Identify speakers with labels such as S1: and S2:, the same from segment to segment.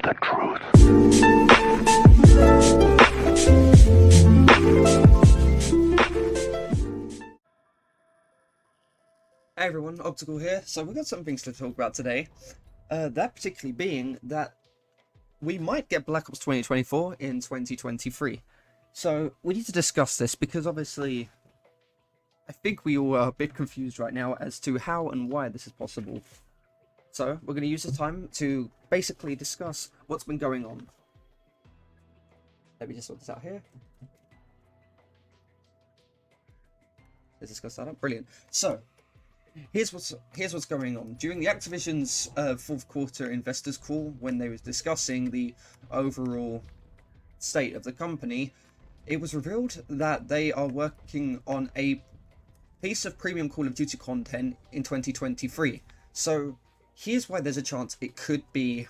S1: the truth.
S2: Hey everyone, Optical here. So we've got some things to talk about today. That particularly being that we might get Black Ops 2024 in 2023. So we need to discuss this because obviously I think we all are a bit confused right now as to how and why this is possible. So we're going to use the time to basically discuss what's been going on. Let me just sort this out here. Let's discuss that up. Brilliant. So here's what's going on. During the Activision's fourth quarter investors call, when they was discussing the overall state of the company, it was revealed that they are working on a piece of premium Call of Duty content in 2023. So here's why there's a chance it could be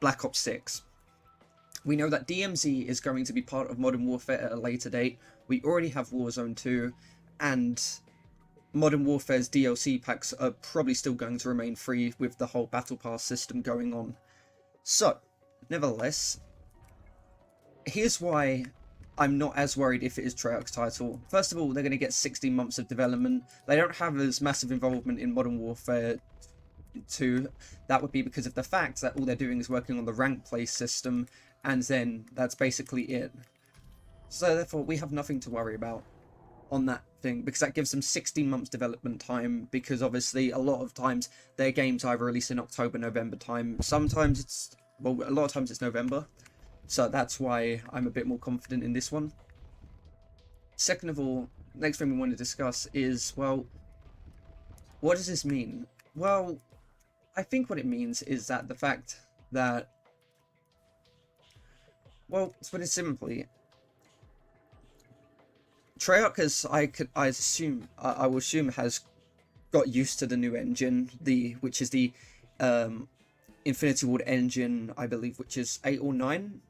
S2: Black Ops 6. We know that DMZ is going to be part of Modern Warfare at a later date. We already have Warzone 2, and Modern Warfare's DLC packs are probably still going to remain free with the whole Battle Pass system going on. So, nevertheless, here's why I'm not as worried if it is Treyarch's title. First of all, they're going to get 16 months of development. They don't have as massive involvement in Modern Warfare 2. That would be because of the fact that all they're doing is working on the rank play system, and then that's basically it. So therefore, we have nothing to worry about on that thing, because that gives them 16 months development time, because obviously a lot of times their games either release in October, November time. Sometimes it's, well, a lot of times it's November. So that's why I'm a bit more confident in this one. Second of all, next thing we want to discuss is, well, what does this mean? Well, I think what it means is that the fact that, well, to put it simply, Treyarch, as I will assume, has got used to the new engine, which is the Infinity Ward engine, I believe, which is 8 or 9.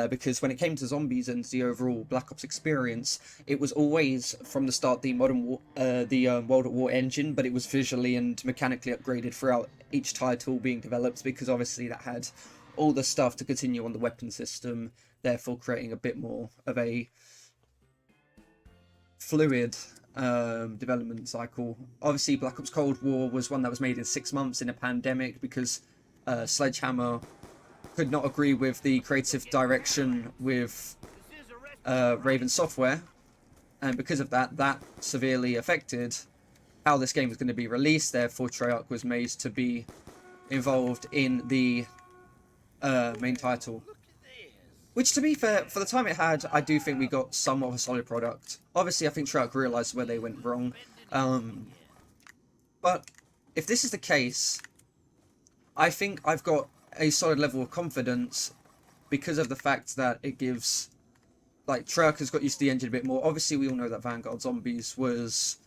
S2: Because when it came to zombies and the overall Black Ops experience, it was always from the start the World at War engine, but it was visually and mechanically upgraded throughout each title being developed, because obviously that had all the stuff to continue on the weapon system, therefore creating a bit more of a fluid development cycle. Obviously, Black Ops Cold War was one that was made in 6 months in a pandemic, because Sledgehammer could not agree with the creative direction with Raven Software, and because of that, that severely affected how this game was going to be released. Therefore, Treyarch was made to be involved in the main title. Which, to be fair, for the time it had, I do think we got somewhat of a solid product. Obviously, I think Treyarch realised where they went wrong. But if this is the case, I think I've got a solid level of confidence because of the fact that it gives, like, Treyarch has got used to the engine a bit more. Obviously, we all know that Vanguard Zombies was,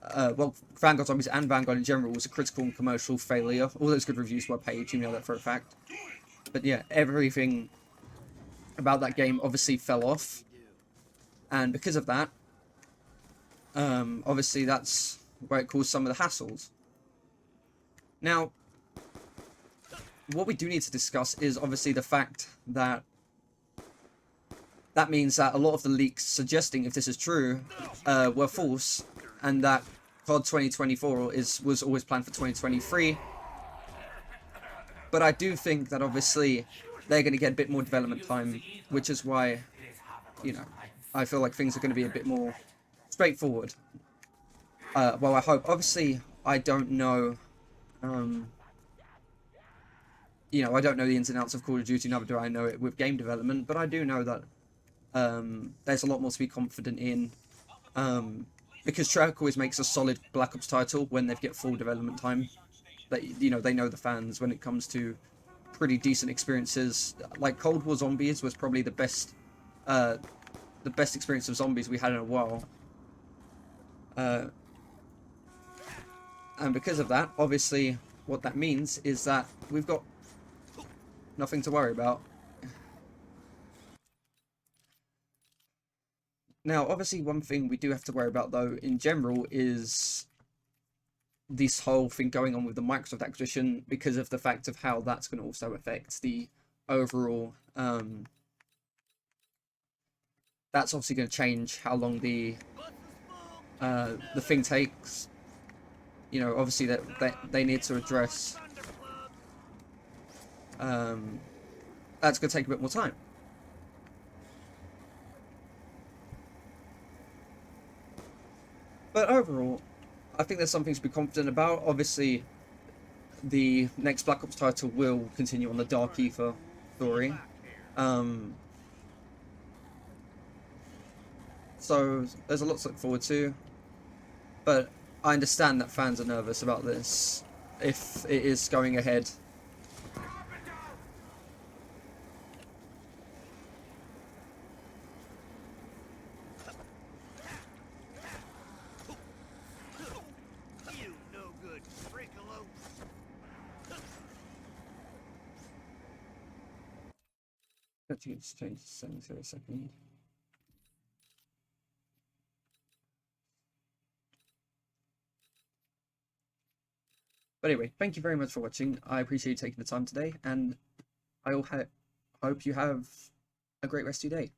S2: Vanguard Zombies and Vanguard in general was a critical and commercial failure. All those good reviews were paid, you know that for a fact. But yeah, everything about that game obviously fell off, and because of that, obviously that's where it caused some of the hassles. Now, what we do need to discuss is obviously the fact that that means that a lot of the leaks suggesting, if this is true, were false, and that COD 2024 was always planned for 2023. But I do think that obviously they're going to get a bit more development time, which is why, you know, I feel like things are going to be a bit more straightforward. Well, I hope. Obviously, I don't know, you know, I don't know the ins and outs of Call of Duty, neither do I know it with game development, but I do know that there's a lot more to be confident in, because Treyarch always makes a solid Black Ops title when they get full development time. You know, they know the fans when it comes to pretty decent experiences. Like Cold War Zombies was probably the best experience of zombies we had in a while. And because of that, obviously, what that means is that we've got nothing to worry about. Now, obviously, one thing we do have to worry about, though, in general, is this whole thing going on with the Microsoft acquisition, because of the fact of how that's going to also affect the overall. That's obviously going to change how long the thing takes. You know, obviously that they need to address. That's going to take a bit more time. But overall, I think there's something to be confident about. Obviously, the next Black Ops title will continue on the Dark Ether story. So there's a lot to look forward to. But I understand that fans are nervous about this if it is going ahead. Let's change the settings here a second. But anyway, thank you very much for watching. I appreciate you taking the time today, and I hope you have a great rest of your day.